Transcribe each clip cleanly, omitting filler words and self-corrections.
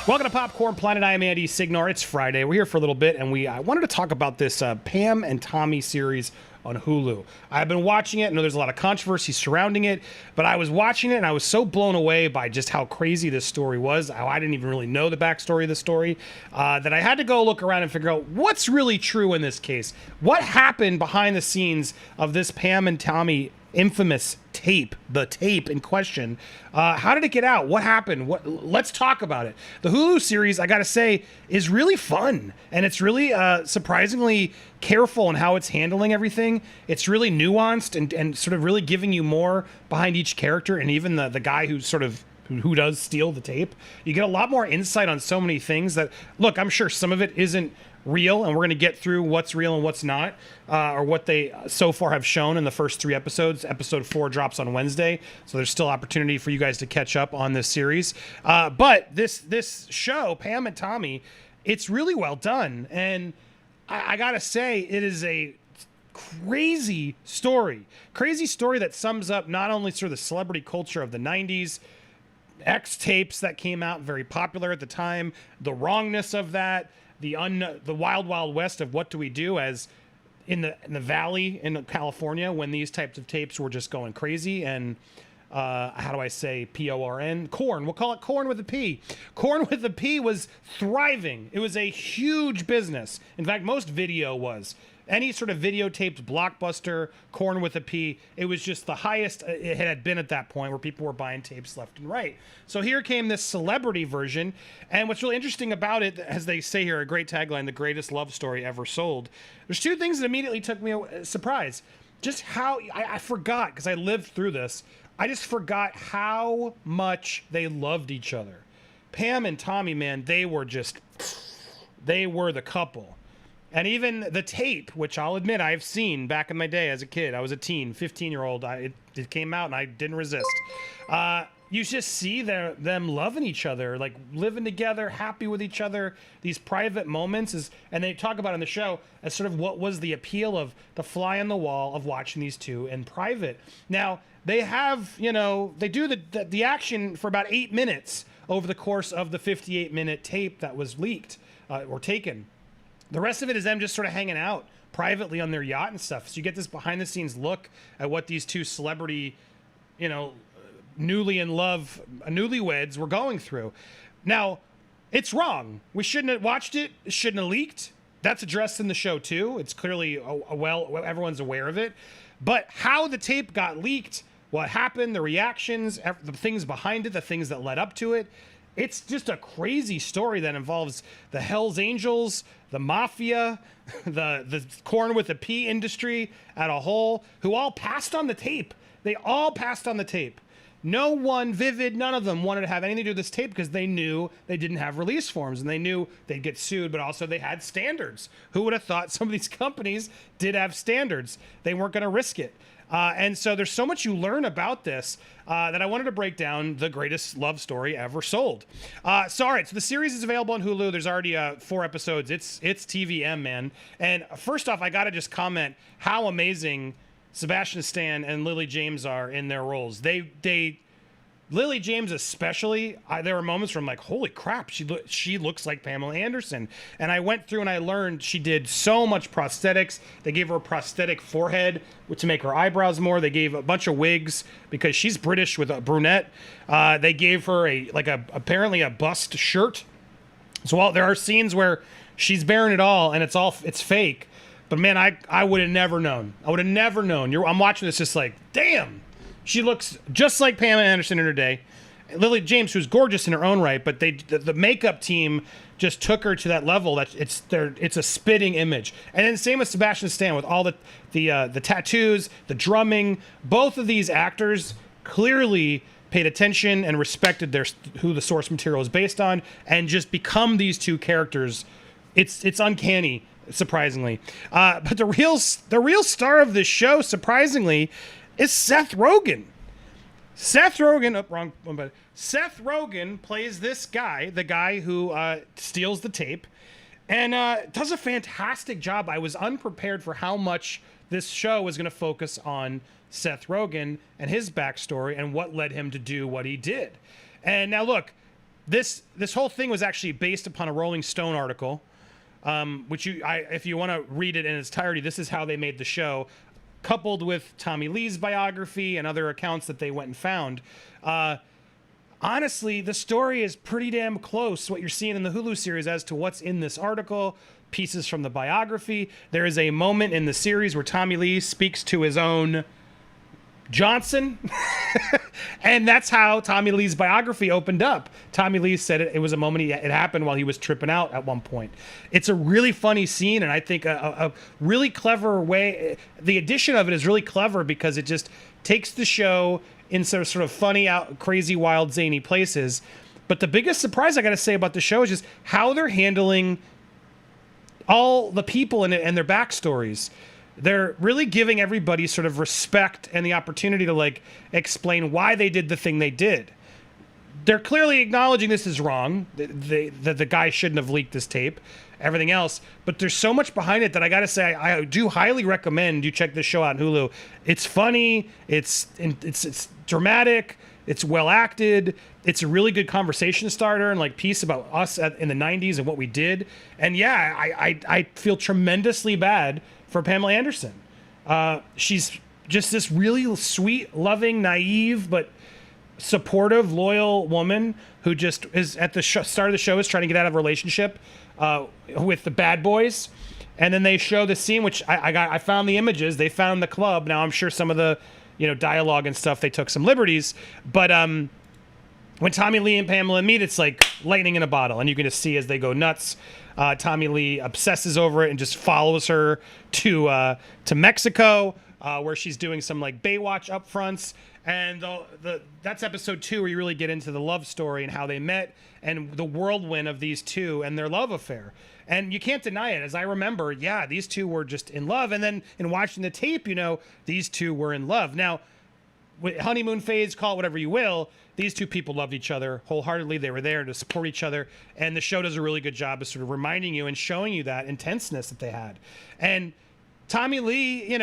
Welcome to Popcorn Planet. I am Andy Signore. It's Friday. We're here for a little bit, and I wanted to talk about this Pam and Tommy series on Hulu. I've been watching it. I know there's a lot of controversy surrounding it, but I was watching it, and I was so blown away by just how crazy this story was. I didn't even really know the backstory of the story, that I had to go look around and figure out what's really true in this case. What happened behind the scenes of this Pam and Tommy infamous tape, the tape in question. How did it get out? What happened? Let's talk about it. The Hulu series, I gotta say, is really fun, and it's really surprisingly careful in how it's handling everything. It's really nuanced and sort of really giving you more behind each character, and even the guy who does steal the tape. You get a lot more insight on so many things that, look, I'm sure some of it isn't real, and we're going to get through what's real and what's not, or what they so far have shown in the first 3 episodes. Episode 4 drops on Wednesday, so there's still opportunity for you guys to catch up on this series. But this show, Pam and Tommy, it's really well done, and I gotta say, it is a crazy story that sums up not only sort of the celebrity culture of the 90s, X tapes that came out, very popular at the time, the wrongness of that, the wild, wild west of what do we do as in the valley in California when these types of tapes were just going crazy. And how do I say PORN? Corn. We'll call it Corn with a P. Corn with a P was thriving. It was a huge business. In fact, most video was. Any sort of videotaped blockbuster, Corn with a P, it was just the highest it had been at that point, where people were buying tapes left and right. So here came this celebrity version, and what's really interesting about it, as they say here, a great tagline, the greatest love story ever sold. There's 2 things that immediately took me a surprise. Just how, I forgot, because I lived through this, I just forgot how much they loved each other. Pam and Tommy, man, they were the couple. And even the tape, which I'll admit I've seen back in my day as a kid. I was a teen, 15-year-old. It came out and I didn't resist. You just see them loving each other, like living together, happy with each other. These private moments, and they talk about it in the show as sort of what was the appeal of the fly on the wall of watching these two in private. Now, they have, they do the action for about 8 minutes over the course of the 58-minute tape that was leaked or taken. The rest of it is them just sort of hanging out privately on their yacht and stuff. So you get this behind the scenes look at what these 2 celebrity, newlyweds were going through. Now, it's wrong. We shouldn't have watched it. It shouldn't have leaked. That's addressed in the show too. It's clearly, everyone's aware of it. But how the tape got leaked, what happened, the reactions, the things behind it, the things that led up to it, it's just a crazy story that involves the Hells Angels, the mafia, the Corn with a P industry at a whole, who all passed on the tape. They all passed on the tape. No one, Vivid, none of them wanted to have anything to do with this tape because they knew they didn't have release forms and they knew they'd get sued, but also they had standards. Who would have thought some of these companies did have standards? They weren't going to risk it. And so there's so much you learn about this that I wanted to break down the greatest love story ever sold. All right, so the series is available on Hulu. There's already 4 episodes. It's TVM, man. And first off, I got to just comment how amazing Sebastian Stan and Lily James are in their roles. Lily James especially, there were moments where I'm like, holy crap, she looks like Pamela Anderson. And I went through and I learned she did so much prosthetics. They gave her a prosthetic forehead to make her eyebrows more. They gave a bunch of wigs because she's British with a brunette. They gave her apparently a bust shirt. So there are scenes where she's bearing it all and it's fake. But man, I would have never known. I would have never known. I'm watching this just like, damn. She looks just like Pamela Anderson in her day. Lily James, who's gorgeous in her own right, but the makeup team just took her to that level that it's a spitting image. And then same with Sebastian Stan with all the tattoos, the drumming. Both of these actors clearly paid attention and respected who the source material is based on, and just become these 2 characters. It's uncanny, surprisingly. But the real star of this show, surprisingly, is Seth Rogen. Seth Rogen plays this guy, the guy who steals the tape, and does a fantastic job. I was unprepared for how much this show was going to focus on Seth Rogen and his backstory and what led him to do what he did. And now look, this whole thing was actually based upon a Rolling Stone article, which if you want to read it in its entirety, this is how they made the show, coupled with Tommy Lee's biography and other accounts that they went and found. Honestly, the story is pretty damn close, what you're seeing in the Hulu series, as to what's in this article, pieces from the biography. There is a moment in the series where Tommy Lee speaks to his own Johnson, and that's how Tommy Lee's biography opened up. Tommy Lee said it was a moment it happened while he was tripping out at one point. It's a really funny scene, and I think a really clever way. The addition of it is really clever because it just takes the show in sort of funny, crazy, wild, zany places. But the biggest surprise I got to say about the show is just how they're handling all the people in it and their backstories. They're really giving everybody sort of respect and the opportunity to like explain why they did the thing they did. They're clearly acknowledging this is wrong, that the guy shouldn't have leaked this tape, everything else. But there's so much behind it that I got to say, I do highly recommend you check this show out on Hulu. It's funny. It's dramatic. It's well acted. It's a really good conversation starter and like piece about us in the 90s and what we did. And yeah, I feel tremendously bad for Pamela Anderson. She's just this really sweet, loving, naive, but supportive, loyal woman who just is at the start of the show is trying to get out of a relationship with the bad boys. And then they show the scene, which I found the images. They found the club. Now I'm sure some of the dialogue and stuff, they took some liberties. But when Tommy Lee and Pamela meet, it's like lightning in a bottle. And you can just see as they go nuts. Tommy Lee obsesses over it and just follows her to Mexico, where she's doing some like Baywatch upfronts. And that's episode 2 where you really get into the love story and how they met and the whirlwind of these two and their love affair. And you can't deny it. As I remember, yeah, these two were just in love. And then in watching the tape, these two were in love. Now, with honeymoon phase, call it whatever you will, these two people loved each other wholeheartedly. They were there to support each other. And the show does a really good job of sort of reminding you and showing you that intenseness that they had. And Tommy Lee,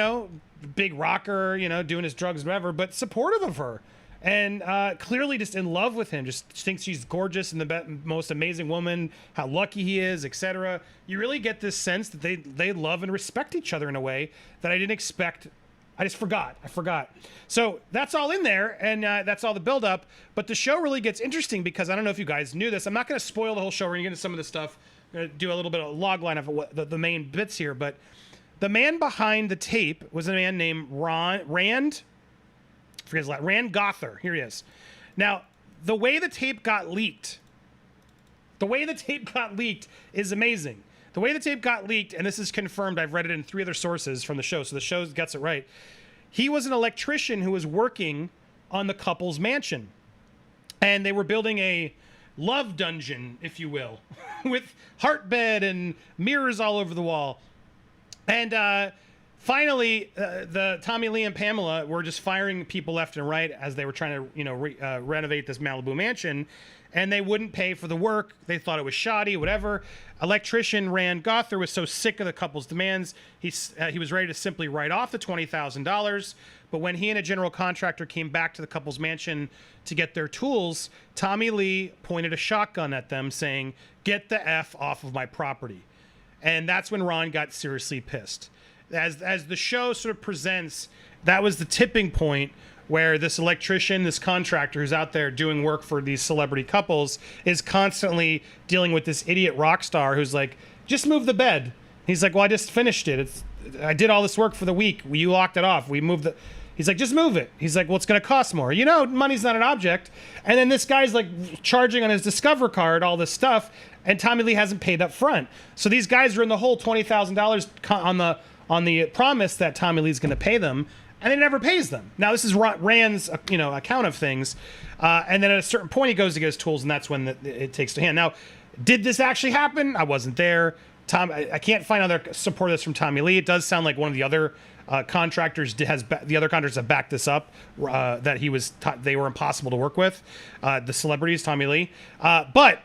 big rocker, doing his drugs, whatever, but supportive of her. And clearly just in love with him, just thinks she's gorgeous and the most amazing woman, how lucky he is, etc. You really get this sense that they love and respect each other in a way that I didn't expect. I forgot. So that's all in there, and that's all the buildup. But the show really gets interesting because I don't know if you guys knew this. I'm not going to spoil the whole show. We're going to get into some of this stuff. I'm going to do a little bit of a log line of what the main bits here. But the man behind the tape was a man named Rand Gother. Here he is. Now, the way the tape got leaked is amazing. The way the tape got leaked, and this is confirmed, I've read it in 3 other sources from the show, so the show gets it right. He was an electrician who was working on the couple's mansion. And they were building a love dungeon, if you will, with heartbed and mirrors all over the wall. And finally, the Tommy Lee and Pamela were just firing people left and right as they were trying to, renovate this Malibu mansion. And they wouldn't pay for the work. They thought it was shoddy, whatever. Electrician Rand Gother was so sick of the couple's demands, he was ready to simply write off the $20,000. But when he and a general contractor came back to the couple's mansion to get their tools, Tommy Lee pointed a shotgun at them, saying, "Get the F off of my property." And that's when Ron got seriously pissed. As the show sort of presents, that was the tipping point where this electrician, this contractor who's out there doing work for these celebrity couples, is constantly dealing with this idiot rock star who's like, "Just move the bed." He's like, "Well, I just finished it. I did all this work for the week. You locked it off. We moved the..." He's like, "Just move it." He's like, "Well, it's going to cost more." Money's not an object. And then this guy's like charging on his Discover card all this stuff, and Tommy Lee hasn't paid up front. So these guys are in the whole $20,000 on the promise that Tommy Lee's going to pay them, and it never pays them. Now, this is Rand's, account of things. And then at a certain point, he goes to get his tools, and that's when it takes to hand. Now, did this actually happen? I wasn't there. I can't find other support of this from Tommy Lee. It does sound like one of the other contractors have backed this up, that they were impossible to work with, the celebrities, Tommy Lee. But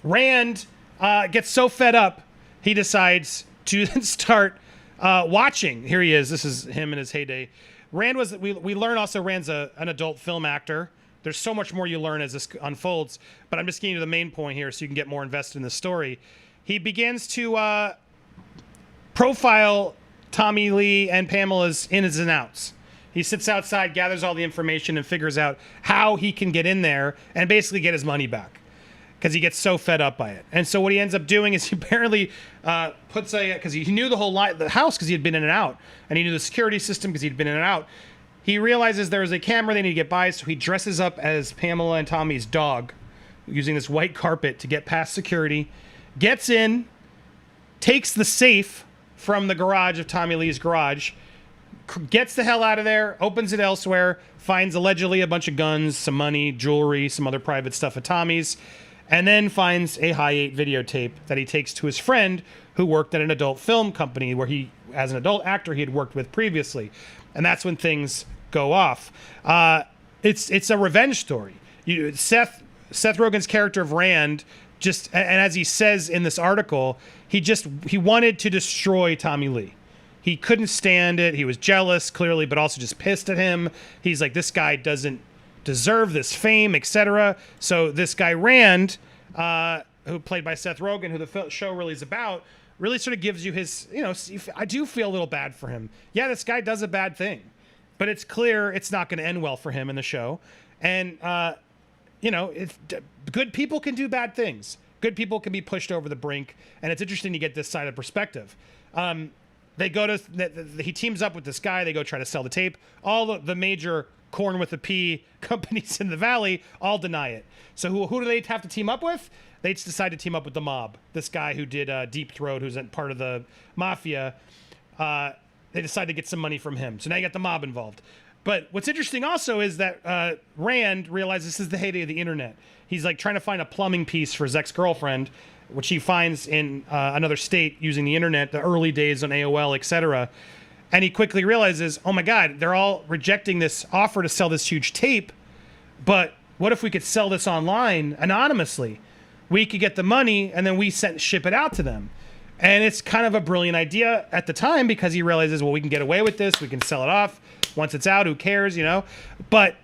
Rand gets so fed up, he decides to start watching. Here he is. This is him in his heyday. We learn also Rand's an adult film actor. there's so much more you learn as this unfolds. But I'm just getting to the main point here so you can get more invested in the story. He begins to profile Tommy Lee and Pamela's ins and outs. He sits outside, gathers all the information, and figures out how he can get in there and basically get his money back because he gets so fed up by it. And so what he ends up doing is he apparently puts because he knew the house because he had been in and out, and he knew the security system because he'd been in and out. He realizes there is a camera they need to get by, so he dresses up as Pamela and Tommy's dog using this white carpet to get past security, gets in, takes the safe from the garage of Tommy Lee's garage, gets the hell out of there, opens it elsewhere, finds allegedly a bunch of guns, some money, jewelry, some other private stuff at Tommy's, and then finds a high-8 videotape that he takes to his friend who worked at an adult film company where he, as an adult actor, he had worked with previously. And that's when things go off. It's a revenge story. Seth Rogen's character of Rand and as he says in this article, he wanted to destroy Tommy Lee. He couldn't stand it. He was jealous, clearly, but also just pissed at him. He's like, this guy doesn't deserve this fame, etc. So this guy Rand, who played by Seth Rogen, who the show really is about, really sort of gives you his, I do feel a little bad for him. Yeah, this guy does a bad thing, but it's clear it's not going to end well for him in the show. And, good people can do bad things. Good people can be pushed over the brink. And it's interesting to get this side of perspective. He teams up with this guy. They go try to sell the tape. All the major corn with a P companies in the Valley all deny it. So who do they have to team up with? They decide to team up with the mob. This guy who did Deep Throat, who's part of the mafia. They decide to get some money from him. So now you got the mob involved. But what's interesting also is that Rand realizes this is the heyday of the internet. He's like trying to find a plumbing piece for his ex-girlfriend, which he finds in another state using the internet, the early days on AOL, etc. And he quickly realizes, oh my God, they're all rejecting this offer to sell this huge tape. But what if we could sell this online anonymously? We could get the money and then we ship it out to them. And it's kind of a brilliant idea at the time because he realizes, well, we can get away with this. We can sell it off. Once it's out, who cares, But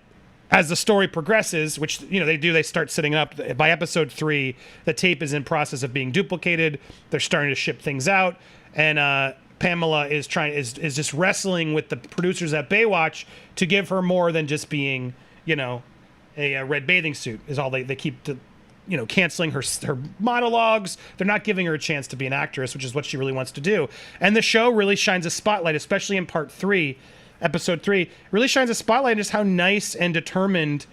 as the story progresses, which, they start setting it up. By episode 3, the tape is in process of being duplicated. They're starting to ship things out. And Pamela is just wrestling with the producers at Baywatch to give her more than just being, a red bathing suit is all they keep canceling her monologues. They're not giving her a chance to be an actress, which is what she really wants to do. And the show really shines a spotlight, especially in part 3, episode 3, really shines a spotlight on just how nice and determined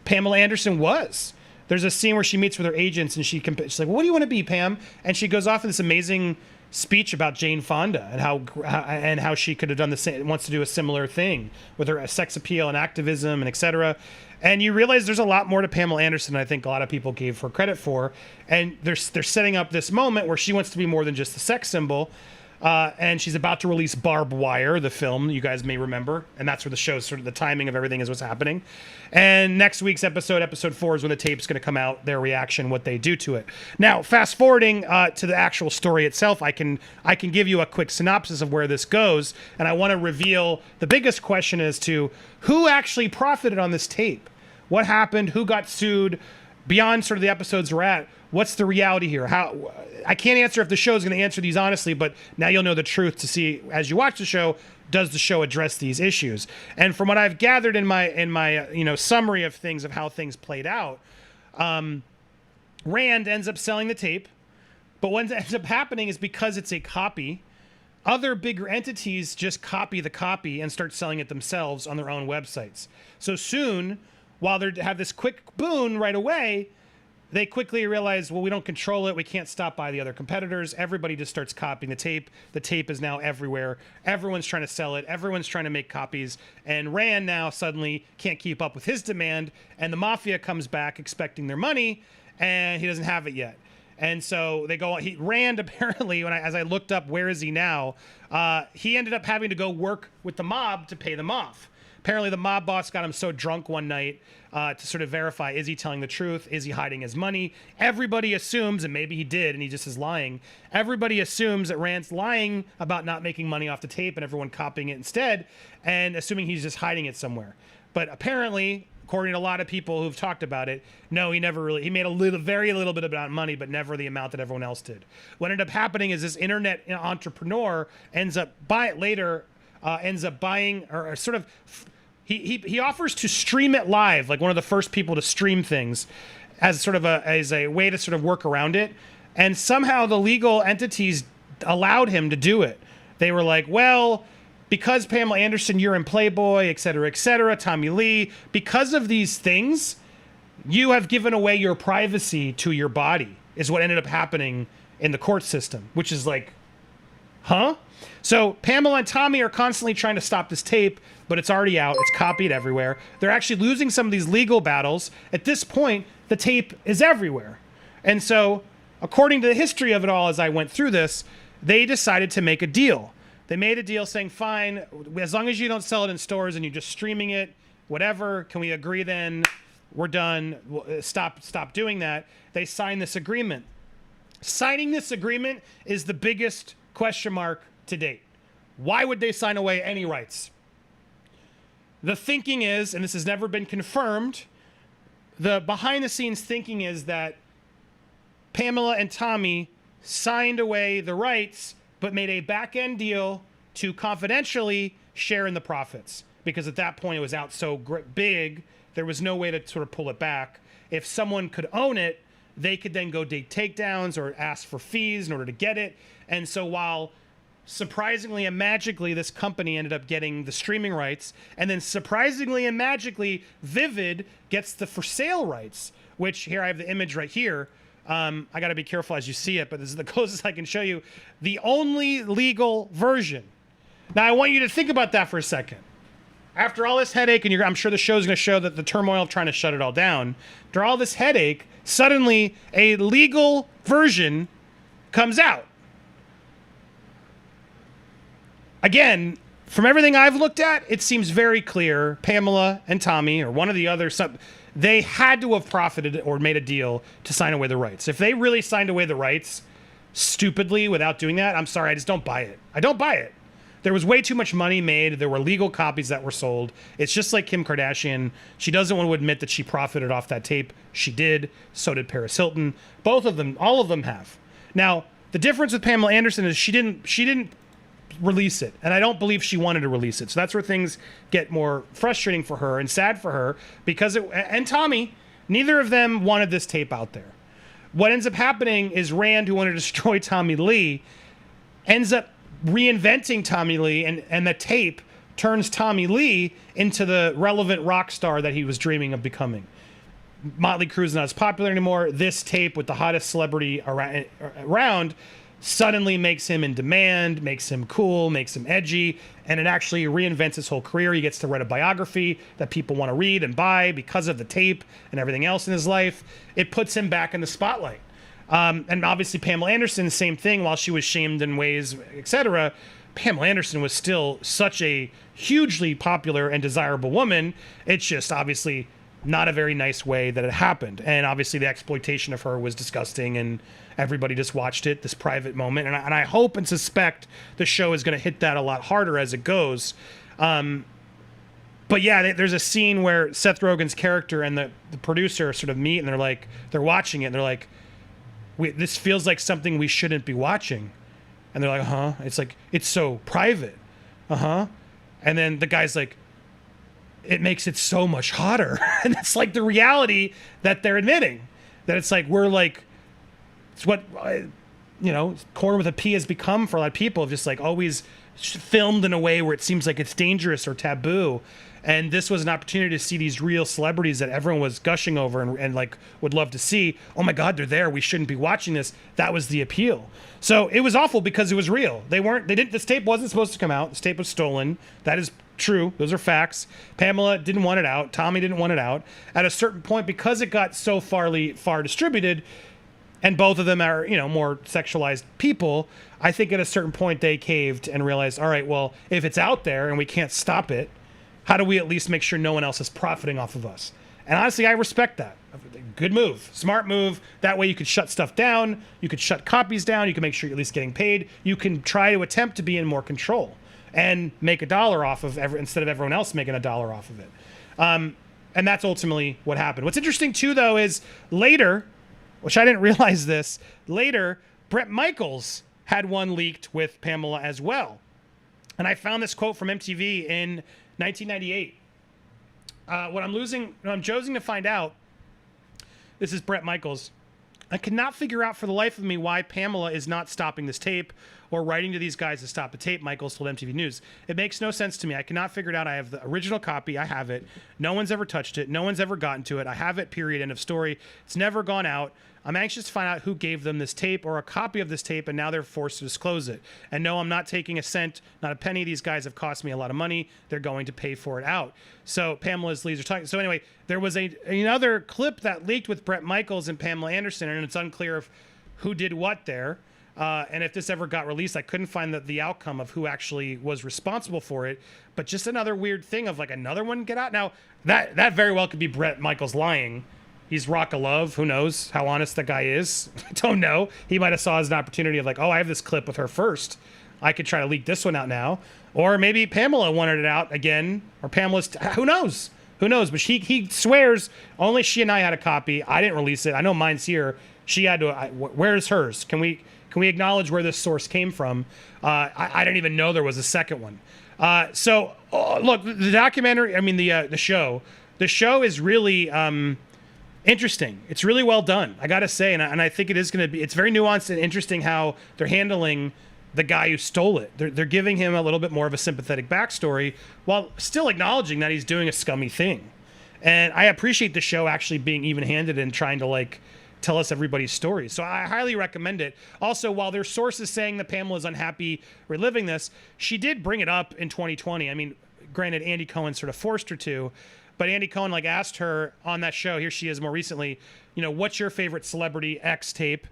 Pamela Anderson was. There's a scene where she meets with her agents and she's like, well, what do you want to be, Pam? And she goes off in this amazing speech about Jane Fonda and how she could have done the same, wants to do a similar thing with her sex appeal and activism and etc. And you realize there's a lot more to Pamela Anderson than I think a lot of people gave her credit for. And they're setting up this moment where she wants to be more than just a sex symbol. And she's about to release Barbed Wire, the film you guys may remember. And that's where the show's sort of the timing of everything is what's happening. And next week's episode 4, is when the tape's going to come out, their reaction, what they do to it. Now, fast forwarding to the actual story itself, I can give you a quick synopsis of where this goes. And I want to reveal the biggest question as to who actually profited on this tape. What happened? Who got sued? Beyond sort of the episodes we're at, what's the reality here? I can't answer if the show is going to answer these honestly, but now you'll know the truth to see as you watch the show. Does the show address these issues? And from what I've gathered in my summary of things of how things played out, Rand ends up selling the tape, but what ends up happening is because it's a copy, other bigger entities just copy the copy and start selling it themselves on their own websites. So soon, while they have this quick boon right away, they quickly realize, well, we don't control it. We can't stop by the other competitors. Everybody just starts copying the tape. The tape is now everywhere. Everyone's trying to sell it. Everyone's trying to make copies. And Rand now suddenly can't keep up with his demand. And the mafia comes back expecting their money, and he doesn't have it yet. And so they go. Rand apparently, as I looked up, where is he now? He ended up having to go work with the mob to pay them off. Apparently, the mob boss got him so drunk one night to sort of verify, is he telling the truth? Is he hiding his money? Everybody assumes, and maybe he did, and he just is lying. Everybody assumes that Rand's lying about not making money off the tape and everyone copying it instead, and assuming he's just hiding it somewhere. But apparently, according to a lot of people who've talked about it, no, he made very little bit of money, but never the amount that everyone else did. What ended up happening is this internet entrepreneur ends up buying or sort of, he offers to stream it live, like one of the first people to stream things as sort of as a way to sort of work around it. And somehow the legal entities allowed him to do it. They were like, well, because Pamela Anderson, you're in Playboy, et cetera, Tommy Lee, because of these things, you have given away your privacy to your body, is what ended up happening in the court system, which is like, huh? So Pamela and Tommy are constantly trying to stop this tape, but it's already out. It's copied everywhere. They're actually losing some of these legal battles. At this point, the tape is everywhere. And so, according to the history of it all, as I went through this, they decided to make a deal. They made a deal saying, fine, as long as you don't sell it in stores and you're just streaming it, whatever, can we agree then? We're done. Stop doing that. They signed this agreement. Signing this agreement is the biggest question mark to date. Why would they sign away any rights? The thinking is, and this has never been confirmed, the behind-the-scenes thinking is that Pamela and Tommy signed away the rights but made a back-end deal to confidentially share in the profits. Because at that point, it was out so big, there was no way to sort of pull it back. If someone could own it, they could then go dig takedowns or ask for fees in order to get it. And so while surprisingly and magically, this company ended up getting the streaming rights, and then surprisingly and magically, Vivid gets the for sale rights, which here I have the image right here. I got to be careful as you see it, but this is the closest I can show you. The only legal version. Now, I want you to think about that for a second. After all this headache, and I'm sure the show's going to show that the turmoil of trying to shut it all down, after all this headache, suddenly a legal version comes out. Again, from everything I've looked at, it seems very clear Pamela and Tommy, or one of the other, they had to have profited or made a deal to sign away the rights. If they really signed away the rights stupidly without doing that, I'm sorry, I just don't buy it. I don't buy it. There was way too much money made. There were legal copies that were sold. It's just like Kim Kardashian. She doesn't want to admit that she profited off that tape. She did. So did Paris Hilton. Both of them, all of them have. Now, the difference with Pamela Anderson is she didn't release it, and I don't believe she wanted to release it. So that's where things get more frustrating for her and sad for her, because and Tommy, neither of them wanted this tape out there. What ends up happening is Rand, who wanted to destroy Tommy Lee, ends up reinventing Tommy Lee, and the tape turns Tommy Lee into the relevant rock star that he was dreaming of becoming. Motley Crue's not as popular anymore. This tape with the hottest celebrity around suddenly makes him in demand, makes him cool, makes him edgy, and it actually reinvents his whole career. He gets to write a biography that people want to read and buy because of the tape and everything else in his life. It puts him back in the spotlight. And obviously Pamela Anderson, same thing. While she was shamed in ways, etc., Pamela Anderson was still such a hugely popular and desirable woman. It's just obviously not a very nice way that it happened. And obviously the exploitation of her was disgusting, and everybody just watched it, this private moment. And I hope and suspect the show is going to hit that a lot harder as it goes. But yeah, there's a scene where Seth Rogen's character and the producer sort of meet, and they're watching it, and they're like, this feels like something we shouldn't be watching. And they're like, uh-huh. It's like, it's so private. Uh-huh. And then the guy's like, it makes it so much hotter. And it's like the reality that they're admitting. That it's like, we're like, it's what, Corn with a P has become for a lot of people. Just like always filmed in a way where it seems like it's dangerous or taboo. And this was an opportunity to see these real celebrities that everyone was gushing over and like would love to see. Oh my God, they're there. We shouldn't be watching this. That was the appeal. So it was awful because it was real. This tape wasn't supposed to come out. This tape was stolen. That is true. Those are facts. Pamela didn't want it out. Tommy didn't want it out. At a certain point, because it got so far distributed, and both of them are, more sexualized people, I think at a certain point they caved and realized, all right, well, if it's out there and we can't stop it, how do we at least make sure no one else is profiting off of us? And honestly, I respect that. Good move. Smart move. That way you could shut stuff down. You could shut copies down. You can make sure you're at least getting paid. You can try to attempt to be in more control and make $1 off of instead of everyone else making $1 off of it. And that's ultimately what happened. What's interesting too, though, is later, which I didn't realize this, later, Bret Michaels had one leaked with Pamela as well. And I found this quote from MTV in 1998. What I'm choosing to find out, this is Bret Michaels. I cannot figure out for the life of me why Pamela is not stopping this tape or writing to these guys to stop the tape, Michaels told MTV News. It makes no sense to me. I cannot figure it out. I have the original copy. I have it. No one's ever touched it. No one's ever gotten to it. I have it, period, end of story. It's never gone out. I'm anxious to find out who gave them this tape or a copy of this tape, and now they're forced to disclose it. And no, I'm not taking a cent, not a penny. These guys have cost me a lot of money. They're going to pay for it out. So Pamela's leads are talking. So anyway, there was another clip that leaked with Bret Michaels and Pamela Anderson, and it's unclear of who did what there. And if this ever got released, I couldn't find the outcome of who actually was responsible for it. But just another weird thing of like another one get out. Now, that very well could be Bret Michaels lying. He's rock of love. Who knows how honest the guy is? I don't know. He might have saw as an opportunity of like, oh, I have this clip with her first. I could try to leak this one out now. Or maybe Pamela wanted it out again. Or Pamela's, who knows? Who knows? But he swears only she and I had a copy. I didn't release it. I know mine's here. She had to, where's hers? Can we acknowledge where this source came from? I didn't even know there was a second one. Look, the documentary, the show is really interesting. It's really well done, I gotta say, and I think it is going to be. It's very nuanced and interesting how they're handling the guy who stole it. They're giving him a little bit more of a sympathetic backstory while still acknowledging that he's doing a scummy thing. And I appreciate the show actually being even-handed and trying to like tell us everybody's stories. So I highly recommend it. Also, while there's sources saying that Pamela's unhappy reliving this, she did bring it up in 2020. I mean, granted, Andy Cohen sort of forced her to. But Andy Cohen like asked her on that show, here she is more recently, what's your favorite celebrity X tape?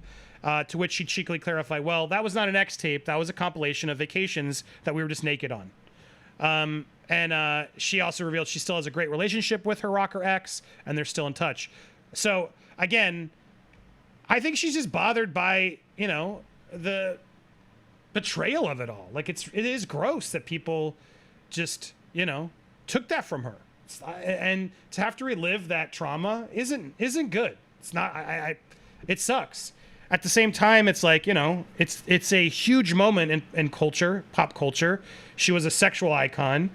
To which she cheekily clarified, well, that was not an X tape. That was a compilation of vacations that we were just naked on. And she also revealed she still has a great relationship with her rocker ex, and they're still in touch. So, again, I think she's just bothered by, the betrayal of it all. Like, it is gross that people just, took that from her. And to have to relive that trauma isn't good. It's not. It sucks. At the same time, it's like it's a huge moment in culture, pop culture. She was a sexual icon.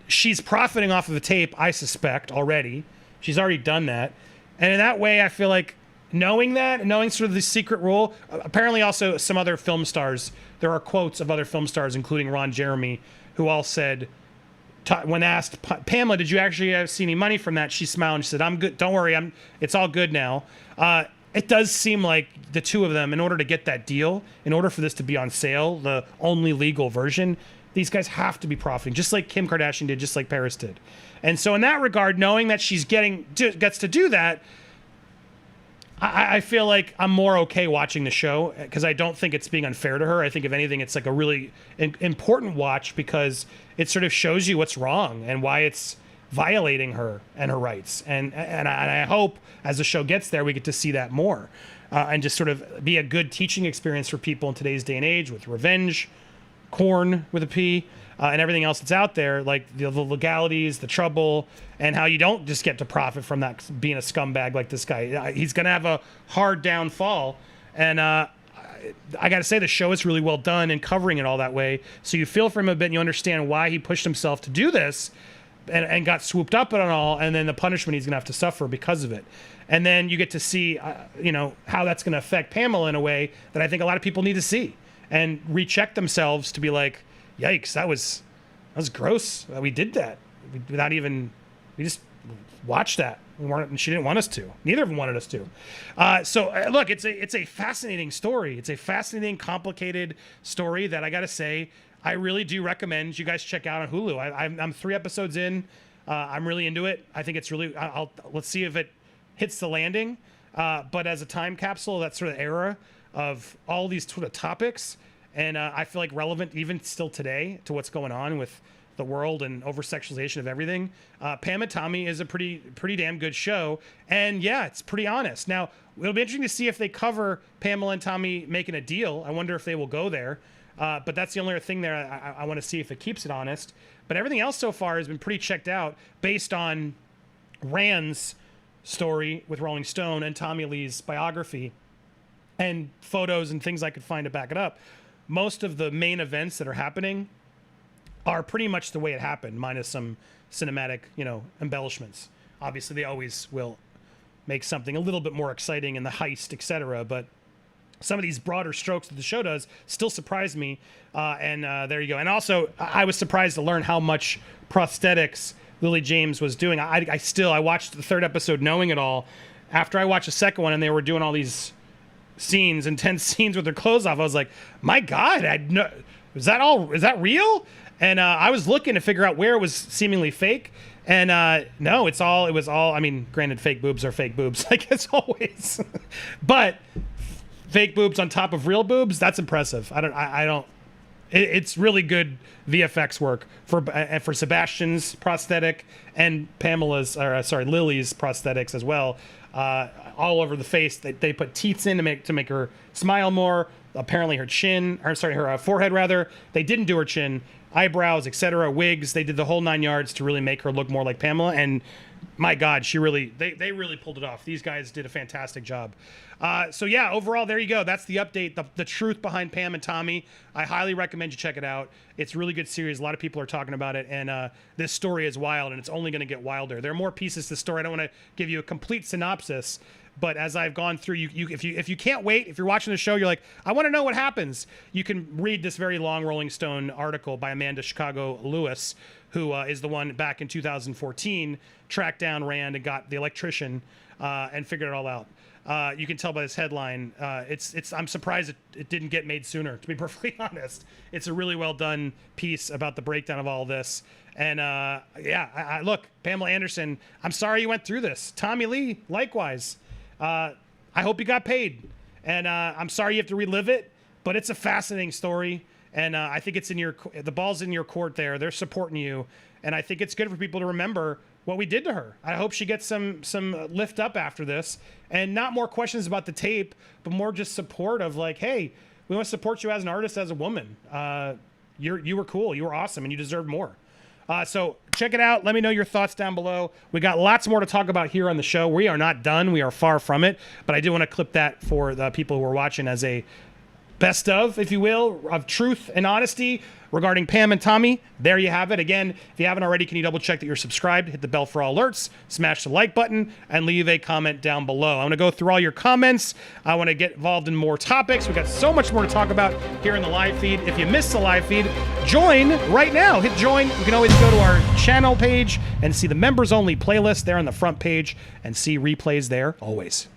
She's profiting off of the tape, I suspect already. She's already done that, and in that way, I feel like knowing sort of the secret rule. Apparently, also some other film stars. There are quotes of other film stars, including Ron Jeremy, who all said. When asked, Pamela, did you actually see any money from that? She smiled and she said, I'm good. Don't worry. It's all good now. It does seem like the two of them, in order to get that deal, in order for this to be on sale, the only legal version, these guys have to be profiting, just like Kim Kardashian did, just like Paris did. And so in that regard, knowing that she's gets to do that, I feel like I'm more okay watching the show because I don't think it's being unfair to her. I think, if anything, it's like a really important watch because it sort of shows you what's wrong and why it's violating her and her rights. And I hope as the show gets there, we get to see that more and just sort of be a good teaching experience for people in today's day and age with revenge, corn with a P, and everything else that's out there, like the legalities, the trouble, and how you don't just get to profit from that being a scumbag like this guy. He's going to have a hard downfall. And I got to say, the show is really well done in covering it all that way. So you feel for him a bit and you understand why he pushed himself to do this and got swooped up on it all, and then the punishment he's going to have to suffer because of it. And then you get to see, how that's going to affect Pamela in a way that I think a lot of people need to see and recheck themselves to be like, yikes, that was gross. We did that we just watched that. She didn't want us to. Neither of them wanted us to. Look, it's a fascinating story. It's a fascinating, complicated story that I got to say, I really do recommend you guys check out on Hulu. I'm 3 episodes in. I'm really into it. I think it's really. Let's see if it hits the landing. But as a time capsule, that sort of era of all these sort of topics, and I feel like relevant even still today to what's going on with the world and over-sexualization of everything. Pam and Tommy is a pretty damn good show. And yeah, it's pretty honest. Now, it'll be interesting to see if they cover Pamela and Tommy making a deal. I wonder if they will go there. But that's the only other thing there. I want to see if it keeps it honest. But everything else so far has been pretty checked out based on Rand's story with Rolling Stone and Tommy Lee's biography and photos and things I could find to back it up, most of the main events that are happening are pretty much the way it happened, minus some cinematic, embellishments. Obviously, they always will make something a little bit more exciting in the heist, etc. But some of these broader strokes that the show does still surprised me. And there you go. And also, I was surprised to learn how much prosthetics Lily James was doing. I watched the third episode knowing it all. After I watched the second one and they were doing all these scenes, intense scenes with their clothes off, I was like, my God, is that real? And I was looking to figure out where it was seemingly fake. And no, it was all, I mean, granted, fake boobs are fake boobs, like as always. But fake boobs on top of real boobs, that's impressive. It's really good VFX work for Sebastian's prosthetic and Lily's prosthetics as well. All over the face. They put teeth in to make her smile more. Apparently her forehead rather. They didn't do her chin, eyebrows, etc., wigs. They did the whole 9 yards to really make her look more like Pamela. And my God, they really pulled it off. These guys did a fantastic job. So yeah, overall, there you go. That's the update, the truth behind Pam and Tommy. I highly recommend you check it out. It's a really good series. A lot of people are talking about it, and this story is wild, and it's only going to get wilder. There are more pieces to the story. I don't want to give you a complete synopsis, but as I've gone through, if you can't wait, if you're watching the show, you're like, I want to know what happens. You can read this very long Rolling Stone article by Amanda Chicago Lewis, who is the one back in 2014 tracked down Rand and got the electrician and figured it all out. You can tell by this headline. I'm surprised it didn't get made sooner, to be perfectly honest. It's a really well done piece about the breakdown of all this. And look, Pamela Anderson, I'm sorry you went through this. Tommy Lee, likewise. I hope you got paid. And I'm sorry you have to relive it, but it's a fascinating story. And I think the ball's in your court there. They're supporting you. And I think it's good for people to remember what we did to her. I hope she gets some lift up after this, and not more questions about the tape, but more just support of like, hey, we want to support you as an artist, as a woman. You were cool, you were awesome, and you deserve more. So check it out. Let me know your thoughts down below. We got lots more to talk about here on the show. We are not done. We are far from it, but I do want to clip that for the people who are watching as a best of, if you will, of truth and honesty regarding Pam and Tommy. There you have it. Again, if you haven't already, can you double check that you're subscribed, hit the bell for all alerts, smash the like button, and leave a comment down below. I want to go through all your comments. I want to get involved in more topics. We've got so much more to talk about here in the live feed. If you missed the live feed, join right now. Hit join. You can always go to our channel page and see the members only playlist there on the front page and see replays there always.